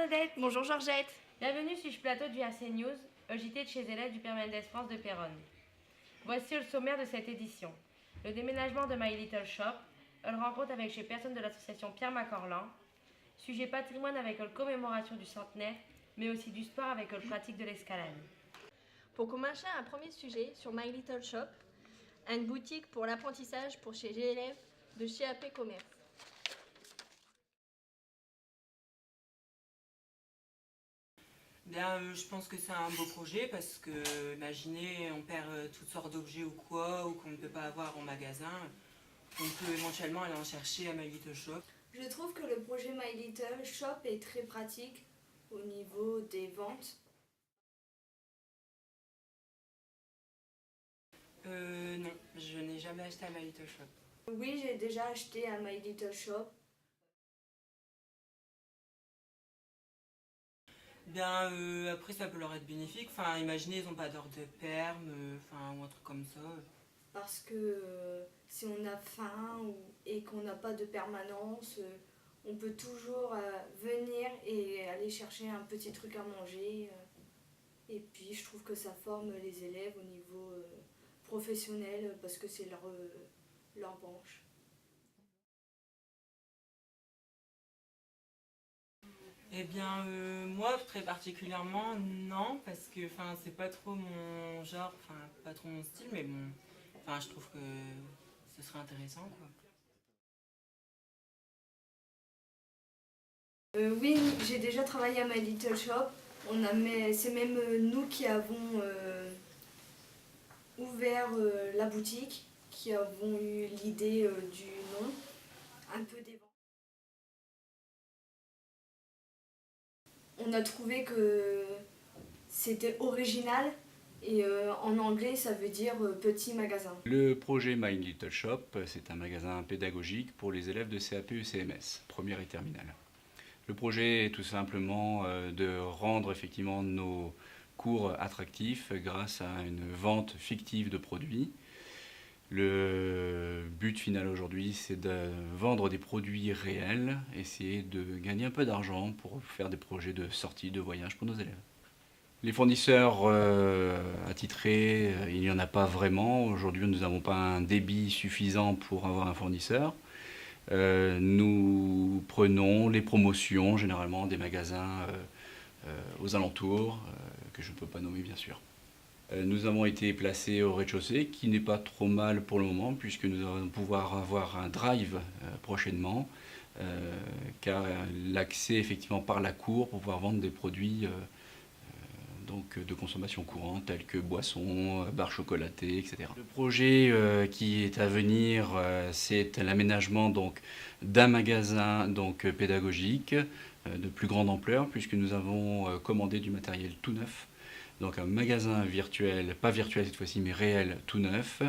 Bernadette. Bonjour Georgette. Bienvenue sur le plateau du RC News, au JT de chez élèves du Père Mendès France de Péronne. Voici le sommaire de cette édition. Le déménagement de My Little Shop, une rencontre avec les personnes de l'association Pierre Macorlan, sujet patrimoine avec une commémoration du centenaire, mais aussi du sport avec une pratique de l'escalade. Pour commencer, un premier sujet sur My Little Shop, une boutique pour l'apprentissage pour chez les élèves de CAP Commerce. Je pense que c'est un beau projet parce que, imaginez, on perd toutes sortes d'objets ou quoi, ou qu'on ne peut pas avoir en magasin. On peut éventuellement aller en chercher à My Little Shop. Je trouve que le projet My Little Shop est très pratique au niveau des ventes. Non, je n'ai jamais acheté à My Little Shop. Oui, j'ai déjà acheté à My Little Shop. Après ça peut leur être bénéfique. Enfin, imaginez, ils n'ont pas d'ordre de perme, ou un truc comme ça. Parce que si on a faim et qu'on n'a pas de permanence, on peut toujours venir et aller chercher un petit truc à manger. Et puis je trouve que ça forme les élèves au niveau professionnel parce que c'est leur branche. Moi, très particulièrement, non, parce que c'est pas trop mon genre, pas trop mon style, mais bon, je trouve que ce serait intéressant, quoi. Oui, j'ai déjà travaillé à My Little Shop. C'est même nous qui avons ouvert la boutique, qui avons eu l'idée du nom, un peu des ventes. On a trouvé que c'était original et en anglais ça veut dire petit magasin. Le projet My Little Shop, c'est un magasin pédagogique pour les élèves de CAP et CMS, première et terminale. Le projet est tout simplement de rendre effectivement nos cours attractifs grâce à une vente fictive de produits. Le but final aujourd'hui, c'est de vendre des produits réels, essayer de gagner un peu d'argent pour faire des projets de sortie, de voyage pour nos élèves. Les fournisseurs attitrés, il n'y en a pas vraiment. Aujourd'hui, nous n'avons pas un débit suffisant pour avoir un fournisseur. Nous prenons les promotions, généralement des magasins aux alentours, que je ne peux pas nommer bien sûr. Nous avons été placés au rez-de-chaussée, qui n'est pas trop mal pour le moment, puisque nous allons pouvoir avoir un drive prochainement, car l'accès effectivement par la cour pour pouvoir vendre des produits de consommation courante tels que boissons, barres chocolatées, etc. Le projet qui est à venir, c'est l'aménagement d'un magasin pédagogique de plus grande ampleur, puisque nous avons commandé du matériel tout neuf. Donc un magasin virtuel, pas virtuel cette fois-ci, mais réel, tout neuf,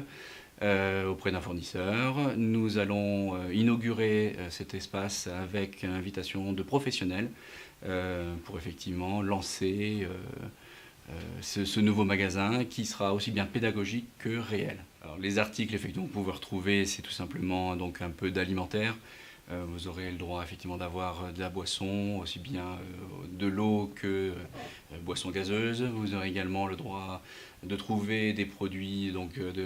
auprès d'un fournisseur. Nous allons inaugurer cet espace avec invitation de professionnels pour effectivement lancer ce nouveau magasin qui sera aussi bien pédagogique que réel. Alors, les articles effectivement que vous pouvez retrouver, c'est tout simplement un peu d'alimentaire. Vous aurez le droit effectivement d'avoir de la boisson, aussi bien de l'eau que boisson gazeuse. Vous aurez également le droit de trouver des produits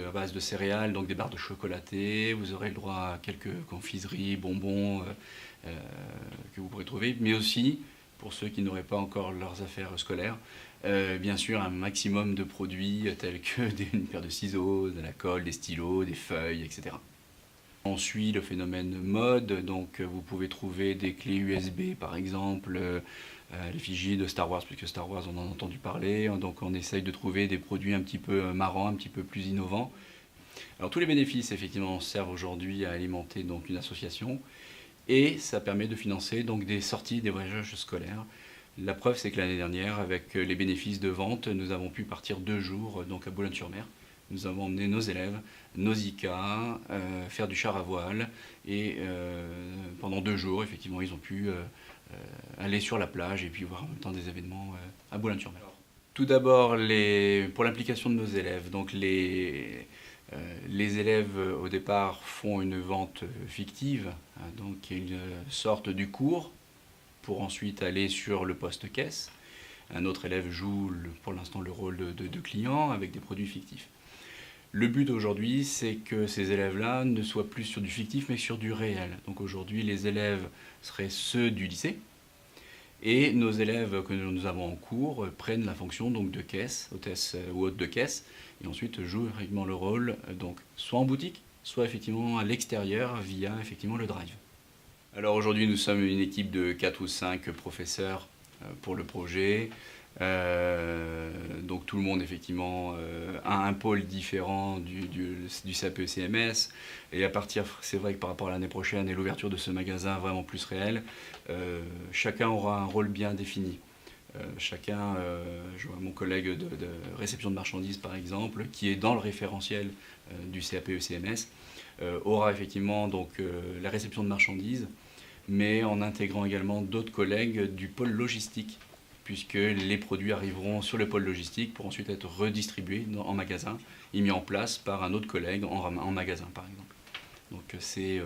à base de céréales, donc des barres de chocolaté. Vous aurez le droit à quelques confiseries, bonbons que vous pourrez trouver, mais aussi pour ceux qui n'auraient pas encore leurs affaires scolaires, bien sûr un maximum de produits tels que une paire de ciseaux, de la colle, des stylos, des feuilles, etc. On suit le phénomène mode, donc vous pouvez trouver des clés USB par exemple, à l'effigie de Star Wars, puisque Star Wars on en a entendu parler, donc on essaye de trouver des produits un petit peu marrants, un petit peu plus innovants. Alors tous les bénéfices effectivement servent aujourd'hui à alimenter une association et ça permet de financer des sorties, des voyages scolaires. La preuve c'est que l'année dernière, avec les bénéfices de vente, nous avons pu partir 2 jours à Boulogne-sur-Mer. Nous avons emmené nos élèves, nos ICA, faire du char à voile et pendant 2 jours, effectivement, ils ont pu aller sur la plage et puis voir en même temps des événements à Boulogne-sur-Mer. Tout d'abord, pour l'implication de nos élèves, les élèves au départ font une vente fictive, donc ils sortent du cours, pour ensuite aller sur le poste caisse. Un autre élève joue pour l'instant le rôle de client avec des produits fictifs. Le but aujourd'hui, c'est que ces élèves-là ne soient plus sur du fictif, mais sur du réel. Donc aujourd'hui, les élèves seraient ceux du lycée, et nos élèves que nous avons en cours prennent la fonction donc de caisse, hôtesse ou hôte de caisse, et ensuite jouent effectivement le rôle donc soit en boutique, soit effectivement à l'extérieur via effectivement le drive. Alors aujourd'hui, nous sommes une équipe de 4 ou 5 professeurs pour le projet. Donc tout le monde effectivement a un pôle différent du CAP-CMS, et à partir, c'est vrai que par rapport à l'année prochaine et l'ouverture de ce magasin vraiment plus réel, chacun aura un rôle bien défini. Je vois mon collègue de réception de marchandises par exemple, qui est dans le référentiel du CAP-CMS, aura effectivement donc la réception de marchandises, mais en intégrant également d'autres collègues du pôle logistique, puisque les produits arriveront sur le pôle logistique pour ensuite être redistribués en magasin et mis en place par un autre collègue en magasin, par exemple. Donc c'est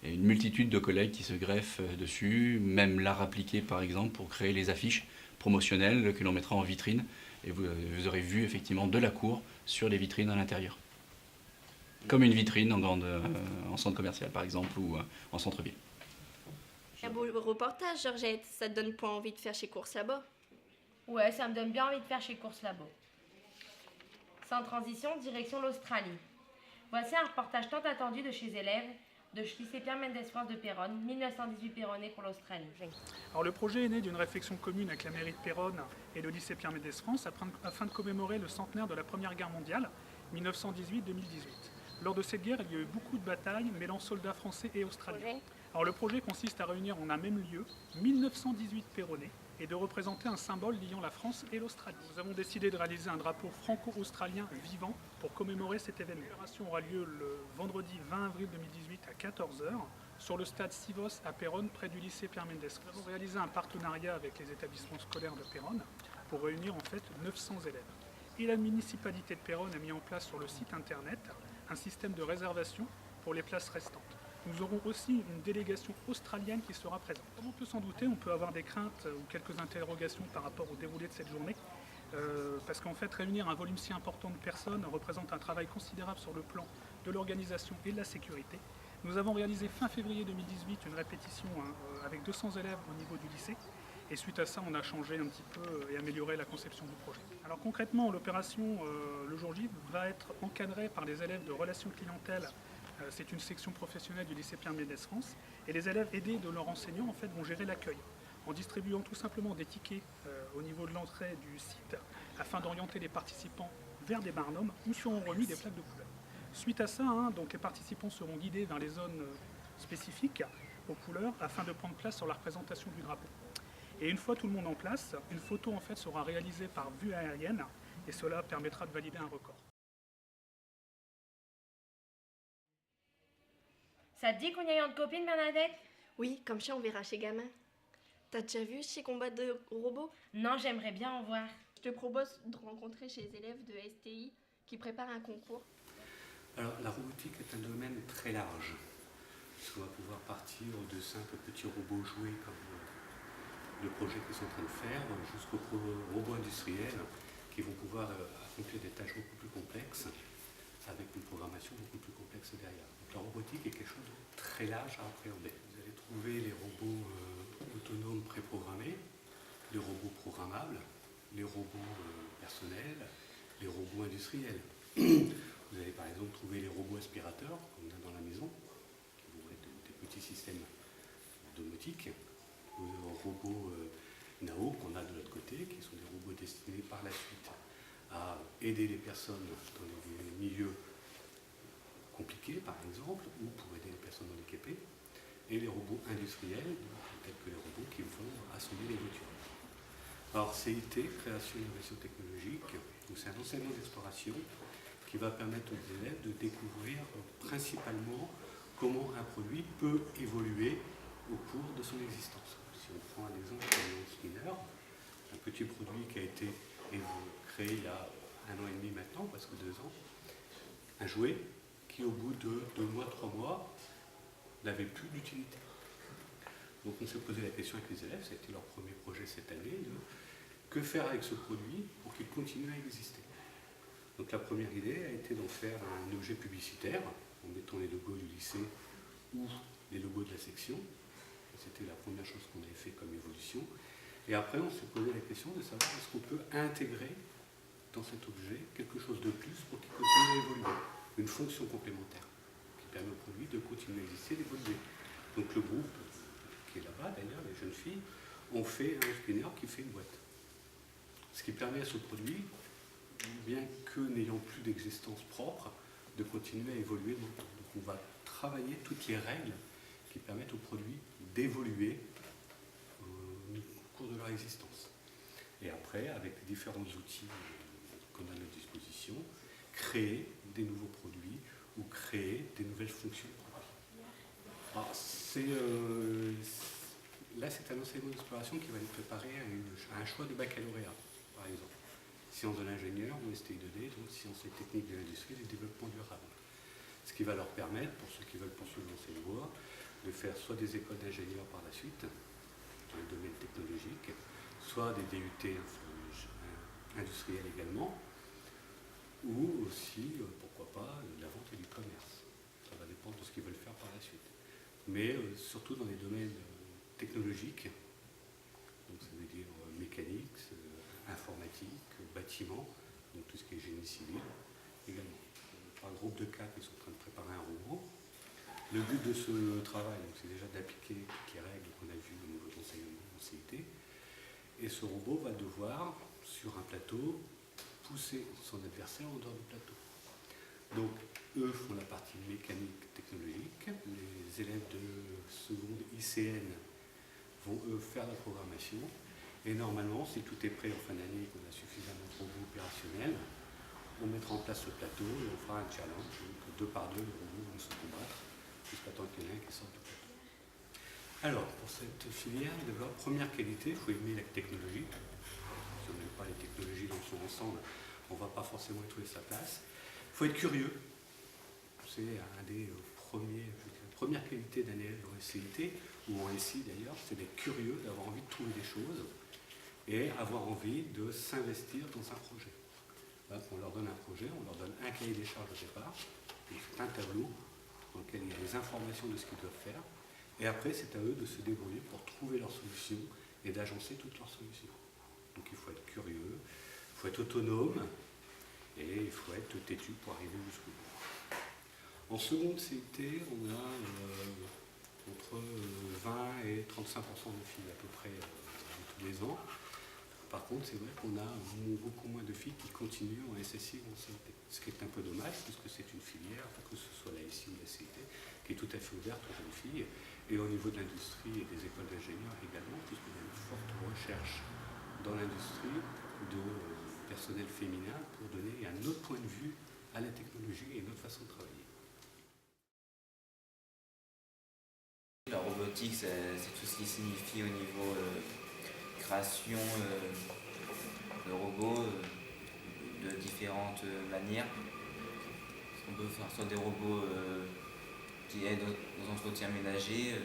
une multitude de collègues qui se greffent dessus, même l'art appliqué, par exemple, pour créer les affiches promotionnelles que l'on mettra en vitrine. Et vous aurez vu effectivement de la cour sur les vitrines à l'intérieur. Comme une vitrine en centre commercial, par exemple, ou en centre-ville. Un beau reportage, Georgette. Ça te donne pas envie de faire chez Courses là-bas? Ouais, ça me donne bien envie de faire chez Courses Labo. Sans transition, direction l'Australie. Voici un reportage tant attendu de chez élèves de lycée Pierre Mendès France de Péronne, 1918 Péronnet pour l'Australie. Alors le projet est né d'une réflexion commune avec la mairie de Péronne et le lycée Pierre Mendès France afin de commémorer le centenaire de la Première Guerre mondiale, 1918-2018. Lors de cette guerre, il y a eu beaucoup de batailles mêlant soldats français et australiens. Alors le projet consiste à réunir en un même lieu 1918 Péronnet et de représenter un symbole liant la France et l'Australie. Nous avons décidé de réaliser un drapeau franco-australien vivant pour commémorer cet événement. L'opération aura lieu le vendredi 20 avril 2018 à 14 h sur le stade Sivos à Péronne, près du lycée Pierre Mendès. Nous avons réalisé un partenariat avec les établissements scolaires de Péronne pour réunir en fait 900 élèves. Et la municipalité de Péronne a mis en place sur le site internet un système de réservation pour les places restantes. Nous aurons aussi une délégation australienne qui sera présente. Comme on peut s'en douter, on peut avoir des craintes ou quelques interrogations par rapport au déroulé de cette journée, parce qu'en fait, réunir un volume si important de personnes représente un travail considérable sur le plan de l'organisation et de la sécurité. Nous avons réalisé fin février 2018 une répétition avec 200 élèves au niveau du lycée, et suite à ça, on a changé un petit peu et amélioré la conception du projet. Alors concrètement, l'opération le jour J va être encadrée par les élèves de relations clientèle. C'est une section professionnelle du lycée Pierre Mendès France, et les élèves aidés de leurs enseignants en fait, vont gérer l'accueil en distribuant tout simplement des tickets au niveau de l'entrée du site afin d'orienter les participants vers des barnums où seront remis des plaques de couleur. Suite à ça, donc les participants seront guidés vers les zones spécifiques aux couleurs afin de prendre place sur la représentation du drapeau. Et une fois tout le monde en place, une photo en fait sera réalisée par vue aérienne et cela permettra de valider un record. Ça te dit qu'on y aille entre copines, Bernadette? Oui, comme ça on verra chez Gamin. T'as déjà vu chez Combat de robots? Non, j'aimerais bien en voir. Je te propose de rencontrer chez les élèves de STI qui préparent un concours. Alors, la robotique est un domaine très large. On va pouvoir partir de simples petits robots joués comme le projet qu'ils sont en train de faire, jusqu'aux robots industriels qui vont pouvoir accomplir des tâches beaucoup plus complexes, avec une programmation beaucoup plus complexe derrière. Donc la robotique est quelque chose de très large à appréhender. Vous allez trouver les robots autonomes préprogrammés, les robots programmables, les robots personnels, les robots industriels. Vous allez par exemple trouver les robots aspirateurs, comme on a dans la maison, qui vont être des petits systèmes domotiques, les robots NAO qu'on a de l'autre côté, qui sont des robots destinés par la suite à aider les personnes dans des milieux compliqués, par exemple, ou pour aider les personnes handicapées, et les robots industriels, tels que les robots qui vont assembler les voitures. Alors CIT, création d'innovation technologique, c'est un enseignement d'exploration qui va permettre aux élèves de découvrir principalement comment un produit peut évoluer au cours de son existence. Si on prend un exemple comme le spinner, un petit produit qui a été créé il y a 1 an et demi maintenant, presque 2 ans, un jouet qui au bout de 2 mois, 3 mois, n'avait plus d'utilité. Donc on s'est posé la question avec les élèves, ça a été leur premier projet cette année, de que faire avec ce produit pour qu'il continue à exister. Donc la première idée a été d'en faire un objet publicitaire, en mettant les logos du lycée ou les logos de la section. C'était la première chose qu'on avait fait comme évolution. Et après, on s'est posé la question de savoir est-ce qu'on peut intégrer dans cet objet quelque chose de plus pour qu'il continue à évoluer, une fonction complémentaire qui permet au produit de continuer à exister, d'évoluer. Donc le groupe, qui est là-bas d'ailleurs, les jeunes filles, ont fait un spinner qui fait une boîte. Ce qui permet à ce produit, bien que n'ayant plus d'existence propre, de continuer à évoluer dans le temps. Donc on va travailler toutes les règles qui permettent au produit d'évoluer au cours de leur existence. Et après, avec les différents outils qu'on a à notre disposition, créer des nouveaux produits ou créer des nouvelles fonctions de produits. Alors, là, c'est un enseignement d'exploration qui va nous préparer à un choix de baccalauréat, par exemple. Sciences de l'ingénieur ou STI2D, donc sciences et techniques de l'industrie et du développement durable. Ce qui va leur permettre, pour ceux qui veulent poursuivre dans cette voie, de faire soit des écoles d'ingénieurs par la suite, dans le domaine technologique, soit des DUT industriels également, ou aussi, pourquoi pas, de la vente et du commerce. Ça va dépendre de ce qu'ils veulent faire par la suite. Mais surtout dans les domaines technologiques, donc ça veut dire mécanique, informatique, bâtiment, donc tout ce qui est génie civil également. Par groupe de 4, ils sont en train de préparer un robot. Le but de ce travail, c'est déjà d'appliquer toutes les règles qu'on a vues au niveau d'enseignement en CIT. Et ce robot va devoir, sur un plateau, pousser son adversaire en dehors du plateau. Donc, eux font la partie mécanique technologique. Les élèves de seconde ICN vont, eux, faire la programmation. Et normalement, si tout est prêt en fin d'année, qu'on a suffisamment de robots opérationnels, on mettra en place ce plateau et on fera un challenge. Donc, 2 par 2, les robots vont se combattre jusqu'à temps qu'il y en ait un qui sorte du plateau. Alors, pour cette filière, d'abord, première qualité, il faut aimer la technologie. Si on n'aime pas les technologies dans son ensemble, on ne va pas forcément y trouver sa place. Il faut être curieux. C'est un des premières qualités d'un élève en SCIT, ou en SI d'ailleurs, c'est d'être curieux, d'avoir envie de trouver des choses et avoir envie de s'investir dans un projet. Là, on leur donne un projet, on leur donne un cahier des charges au départ, un tableau dans lequel il y a les informations de ce qu'ils doivent faire, et après c'est à eux de se débrouiller pour trouver leurs solutions et d'agencer toutes leurs solutions. Donc il faut être curieux, il faut être autonome, et il faut être têtu pour arriver jusqu'au bout. En seconde CIT, on a entre 20 et 35% de filles à peu près tous les ans. Par contre, c'est vrai qu'on a beaucoup moins de filles qui continuent en SSI ou en CIT. Ce qui est un peu dommage, puisque c'est une filière, que ce soit la SI ou la CIT, qui est tout à fait ouverte aux jeunes filles, et au niveau de l'industrie et des écoles d'ingénieurs également, puisqu'il y a une forte recherche dans l'industrie de personnel féminin pour donner un autre point de vue à la technologie et une autre façon de travailler. La robotique, c'est tout ce qui signifie au niveau création de robots de différentes manières. On peut faire soit des robots qui aident aux entretiens ménagers,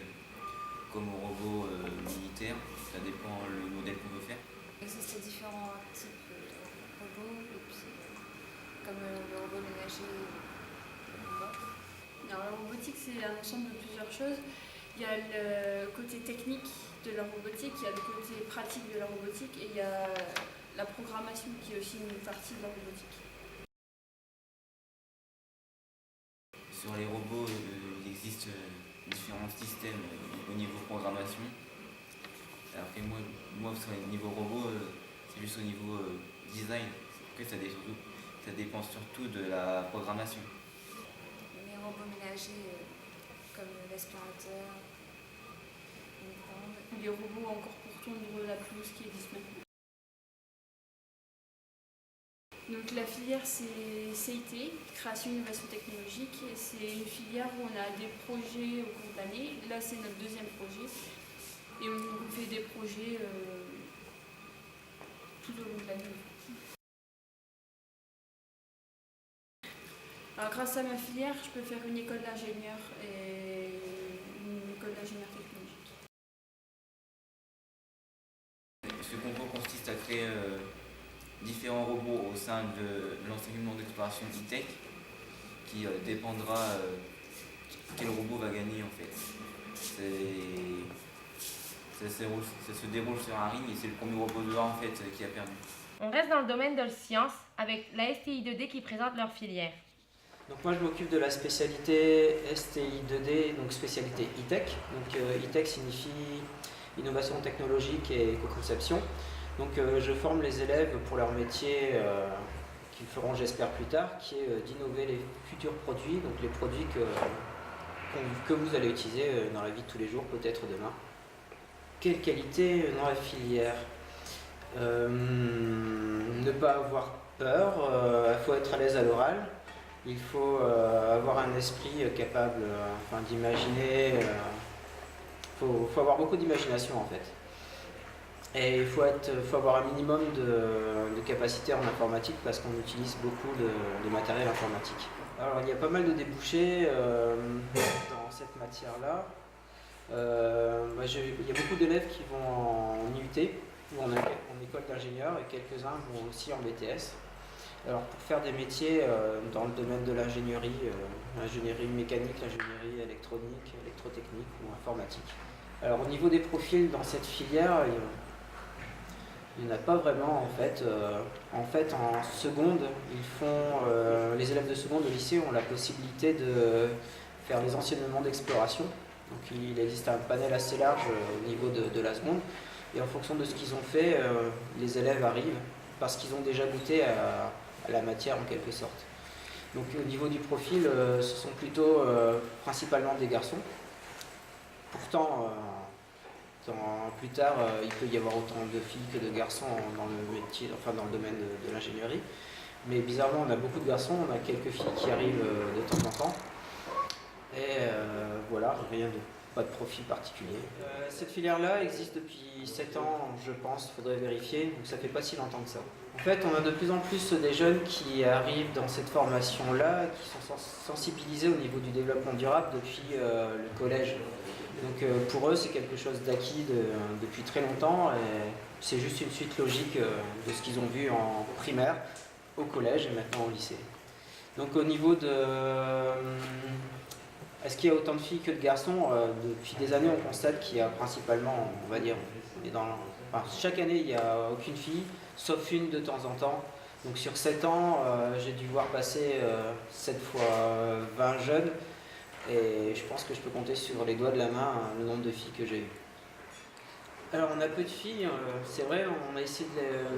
comme aux robots militaires. Ça dépend le modèle qu'on veut faire. Il existe différents types de robots, et puis, comme le robot ménager. Alors, la robotique, c'est un ensemble de plusieurs choses. Il y a le côté technique de la robotique, il y a le côté pratique de la robotique et il y a la programmation qui est aussi une partie de la robotique. Sur les robots, il existe différents systèmes au niveau programmation. Alors que moi sur le niveau robot, c'est juste au niveau design. Après, ça dépend surtout de la programmation. Les robots ménagers comme l'aspirateur, le micro-ondes. Les robots encore pour tondre la pelouse qui existent maintenant. Donc la filière c'est CIT, création innovation technologique. C'est une filière où on a des projets au cours de l'année. Là c'est notre deuxième projet. Et on fait des projets tout au long de l'année. Alors grâce à ma filière, je peux faire une école d'ingénieur et une école d'ingénieur technologique. ce concours consiste à créer différents robots au sein de l'enseignement d'exploration e-tech qui dépendra quel robot va gagner en fait. Ça se déroule sur un ring et c'est le premier robot de en fait qui a perdu. On reste dans le domaine de sciences avec la STI 2D qui présente leur filière. Donc moi je m'occupe de la spécialité STI 2D, donc spécialité e-tech. Donc e-tech signifie innovation technologique et éco-conception. Donc je forme les élèves pour leur métier qu'ils feront j'espère plus tard, qui est d'innover les futurs produits, donc les produits que vous allez utiliser dans la vie de tous les jours, peut-être demain. Quelle qualité dans la filière? Ne pas avoir peur, il faut être à l'aise à l'oral, il faut avoir un esprit capable d'imaginer, faut avoir beaucoup d'imagination en fait. Et il faut avoir un minimum de capacité en informatique parce qu'on utilise beaucoup de matériel informatique. Alors il y a pas mal de débouchés dans cette matière-là. Il y a beaucoup d'élèves qui vont en IUT ou en école d'ingénieur et quelques-uns vont aussi en BTS. Alors pour faire des métiers dans le domaine de l'ingénierie, l'ingénierie mécanique, l'ingénierie électronique, électrotechnique ou informatique. Alors au niveau des profils dans cette filière, il n'y en a pas vraiment en fait. En seconde, les élèves de seconde au lycée ont la possibilité de faire les enseignements d'exploration. Donc il existe un panel assez large au niveau de la seconde. Et en fonction de ce qu'ils ont fait, les élèves arrivent parce qu'ils ont déjà goûté à la matière en quelque sorte. Donc au niveau du profil, ce sont plutôt principalement des garçons. Pourtant, plus tard, il peut y avoir autant de filles que de garçons dans le métier, dans le domaine de l'ingénierie. Mais bizarrement, on a beaucoup de garçons, on a quelques filles qui arrivent de temps en temps. Et voilà, pas de profil particulier. Cette filière-là existe depuis 7 ans, je pense, il faudrait vérifier, donc ça fait pas si longtemps que ça. En fait, on a de plus en plus des jeunes qui arrivent dans cette formation-là, qui sont sensibilisés au niveau du développement durable depuis le collège. Donc pour eux, c'est quelque chose d'acquis depuis très longtemps, et c'est juste une suite logique de ce qu'ils ont vu en primaire, au collège et maintenant au lycée. Donc au niveau de... Est-ce qu'il y a autant de filles que de garçons? Depuis des années, on constate qu'il y a principalement, on va dire, chaque année, il n'y a aucune fille, sauf une de temps en temps. Donc sur 7 ans, j'ai dû voir passer 7 fois 20 jeunes. Et je pense que je peux compter sur les doigts de la main le nombre de filles que j'ai eues. Alors on a peu de filles, c'est vrai, on a essayé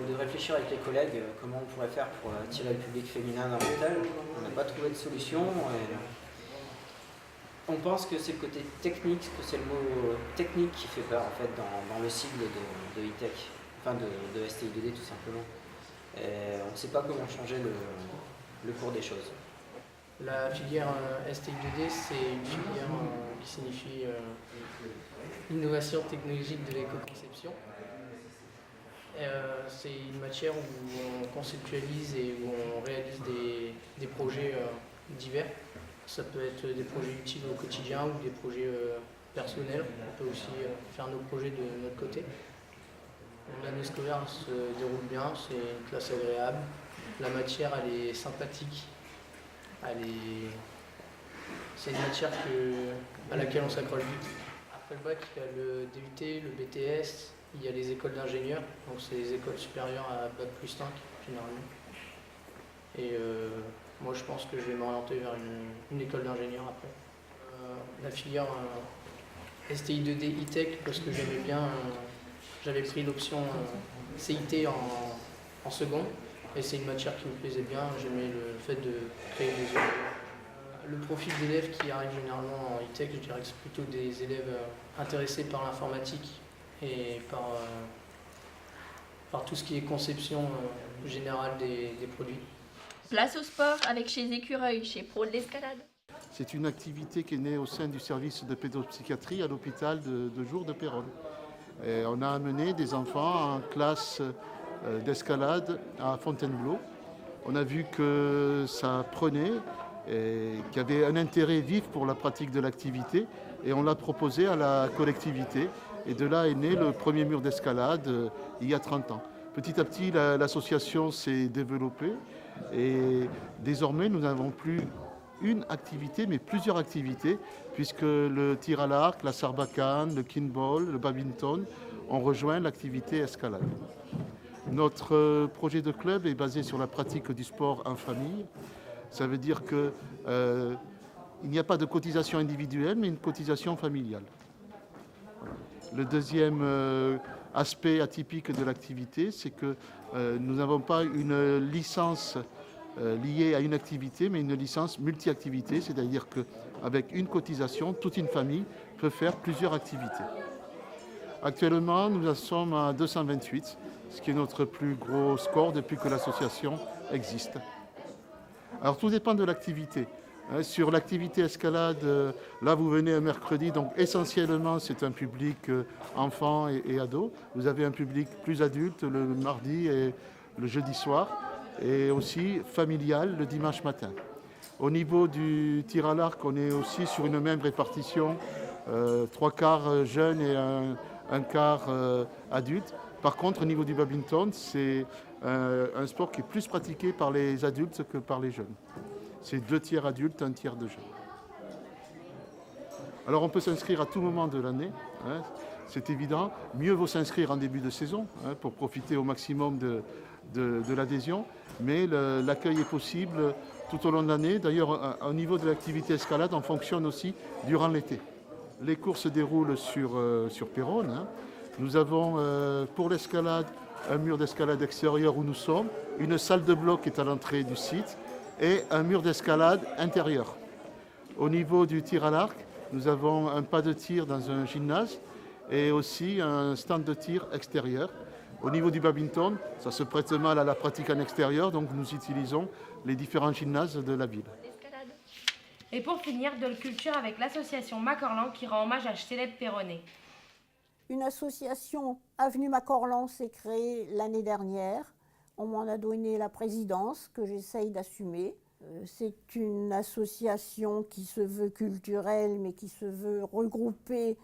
de réfléchir avec les collègues comment on pourrait faire pour attirer le public féminin dans l'hôtel. On n'a pas trouvé de solution. On pense que c'est le côté technique, que c'est le mot technique qui fait peur en fait dans le cycle de e-tech, de STI 2D tout simplement. Et on ne sait pas comment changer le cours des choses. La filière STI 2D, c'est une filière qui signifie innovation technologique de l'éco-conception. C'est une matière où on conceptualise et où on réalise des projets divers. Ça peut être des projets utiles au quotidien ou des projets personnels. On peut aussi faire nos projets de notre côté. L'année scolaire se déroule bien, c'est une classe agréable. La matière, elle est sympathique. C'est une matière à laquelle on s'accroche vite. Après le bac, il y a le DUT, le BTS, il y a les écoles d'ingénieurs, donc c'est les écoles supérieures à bac plus 5 généralement. Et moi je pense que je vais m'orienter vers une école d'ingénieur après. La filière STI 2D e-tech parce que j'aimais bien, j'avais pris l'option CIT en seconde. Et c'est une matière qui me plaisait bien, j'aimais le fait de créer des œuvres. Le profil d'élèves qui arrivent généralement en e-tech, je dirais que c'est plutôt des élèves intéressés par l'informatique et par tout ce qui est conception générale des produits. Place au sport avec chez Écureuil, chez Pro de l'Escalade. C'est une activité qui est née au sein du service de pédopsychiatrie à l'hôpital de jour de Péronne. Et on a amené des enfants en classe d'escalade à Fontainebleau. On a vu que ça prenait et qu'il y avait un intérêt vif pour la pratique de l'activité et on l'a proposé à la collectivité Et de là est né le premier mur d'escalade il y a 30 ans. Petit à petit, l'association s'est développée et désormais, nous n'avons plus une activité, mais plusieurs activités, puisque le tir à l'arc, la sarbacane, le kinball, le badminton ont rejoint l'activité escalade. Notre projet de club est basé sur la pratique du sport en famille. Ça veut dire qu'il n'y a pas de cotisation individuelle, mais une cotisation familiale. Le deuxième aspect atypique de l'activité, c'est que nous n'avons pas une licence liée à une activité, mais une licence multi-activité, c'est-à-dire qu'avec une cotisation, toute une famille peut faire plusieurs activités. Actuellement, nous en sommes à 228, ce qui est notre plus gros score depuis que l'association existe. Alors tout dépend de l'activité. Sur l'activité escalade, là vous venez un mercredi, donc essentiellement c'est un public enfant et ado. Vous avez un public plus adulte le mardi et le jeudi soir, et aussi familial le dimanche matin. Au niveau du tir à l'arc, on est aussi sur une même répartition, 3/4 jeunes et un quart adultes. Par contre, au niveau du badminton, c'est un sport qui est plus pratiqué par les adultes que par les jeunes. C'est 2 tiers adultes, 1 tiers de jeunes. Alors on peut s'inscrire à tout moment de l'année, hein, c'est évident. Mieux vaut s'inscrire en début de saison pour profiter au maximum de l'adhésion. Mais l'accueil est possible tout au long de l'année. D'ailleurs, au niveau de l'activité escalade, on fonctionne aussi durant l'été. Les cours se déroulent sur Péronne. Hein. Nous avons pour l'escalade un mur d'escalade extérieur où nous sommes, une salle de bloc qui est à l'entrée du site et un mur d'escalade intérieur. Au niveau du tir à l'arc, nous avons un pas de tir dans un gymnase et aussi un stand de tir extérieur. Au niveau du badminton, ça se prête mal à la pratique en extérieur, donc nous utilisons les différents gymnases de la ville. Et pour finir, de la culture avec l'association Macorlan qui rend hommage à Célèbre Péronnet. Une association Avenue Macorlan s'est créée l'année dernière. On m'en a donné la présidence que j'essaye d'assumer. C'est une association qui se veut culturelle, mais qui se veut regrouper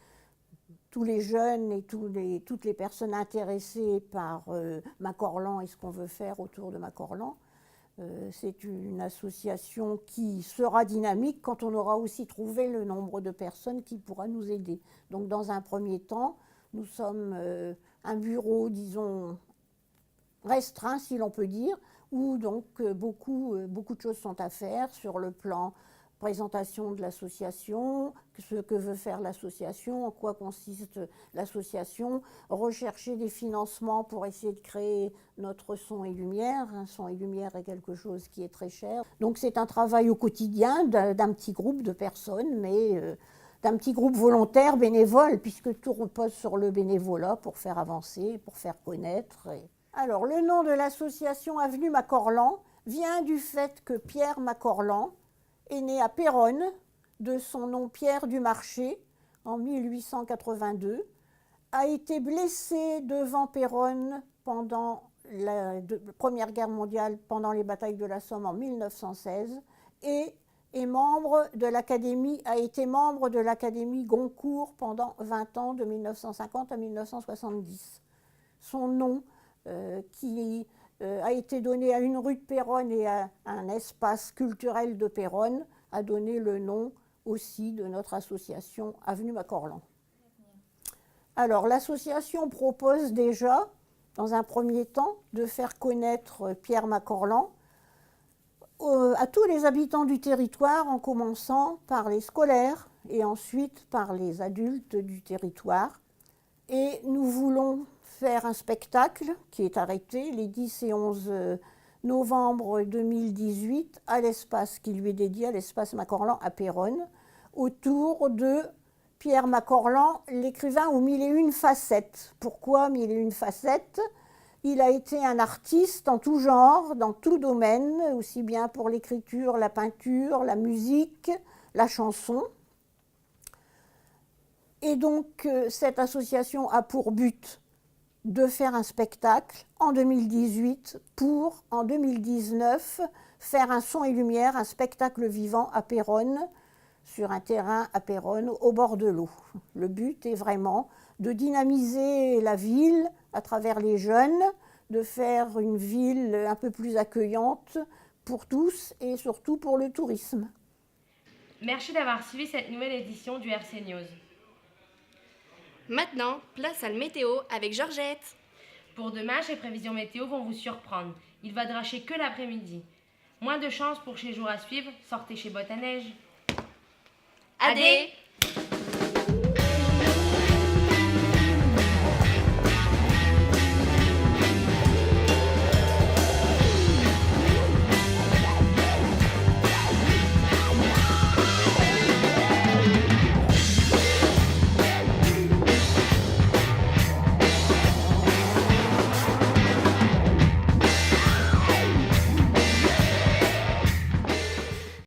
tous les jeunes et toutes les personnes intéressées par Macorlan et ce qu'on veut faire autour de Macorlan. C'est une association qui sera dynamique quand on aura aussi trouvé le nombre de personnes qui pourra nous aider. Donc dans un premier temps, nous sommes un bureau, disons, restreint si l'on peut dire, où donc beaucoup de choses sont à faire sur le plan présentation de l'association, ce que veut faire l'association, en quoi consiste l'association, rechercher des financements pour essayer de créer notre son et lumière. Un son et lumière est quelque chose qui est très cher. Donc c'est un travail au quotidien d'un petit groupe de personnes, mais d'un petit groupe volontaire, bénévole, puisque tout repose sur le bénévolat pour faire avancer, pour faire connaître. Alors le nom de l'association Avenue Macorlan vient du fait que Pierre Macorlan est né à Péronne, de son nom Pierre du Marché, en 1882, a été blessé devant Péronne pendant la Première Guerre mondiale, pendant les batailles de la Somme en 1916, et est membre de l'Académie, a été membre de l'Académie Goncourt pendant 20 ans, de 1950 à 1970. Son nom, qui a été donné à une rue de Péronne et à un espace culturel de Péronne, a donné le nom aussi de notre association Avenue Macorlan. Alors l'association propose déjà, dans un premier temps, de faire connaître Pierre Macorlan à tous les habitants du territoire, en commençant par les scolaires et ensuite par les adultes du territoire. Et nous voulons faire un spectacle qui est arrêté les 10 et 11 novembre 2018 à l'espace qui lui est dédié, à l'espace Macorlan à Péronne, autour de Pierre Macorlan, l'écrivain aux 1001 facettes. Pourquoi 1001 facettes ? Il a été un artiste en tout genre, dans tout domaine, aussi bien pour l'écriture, la peinture, la musique, la chanson. Et donc cette association a pour but de faire un spectacle en 2018 pour, en 2019, faire un son et lumière, un spectacle vivant à Péronne, sur un terrain à Péronne, au bord de l'eau. Le but est vraiment de dynamiser la ville à travers les jeunes, de faire une ville un peu plus accueillante pour tous et surtout pour le tourisme. Merci d'avoir suivi cette nouvelle édition du RC News. Maintenant, place à le météo avec Georgette. Pour demain, ces prévisions météo vont vous surprendre. Il va dracher que l'après-midi. Moins de chance pour ces jours à suivre, sortez chez bottes à neige. Adé!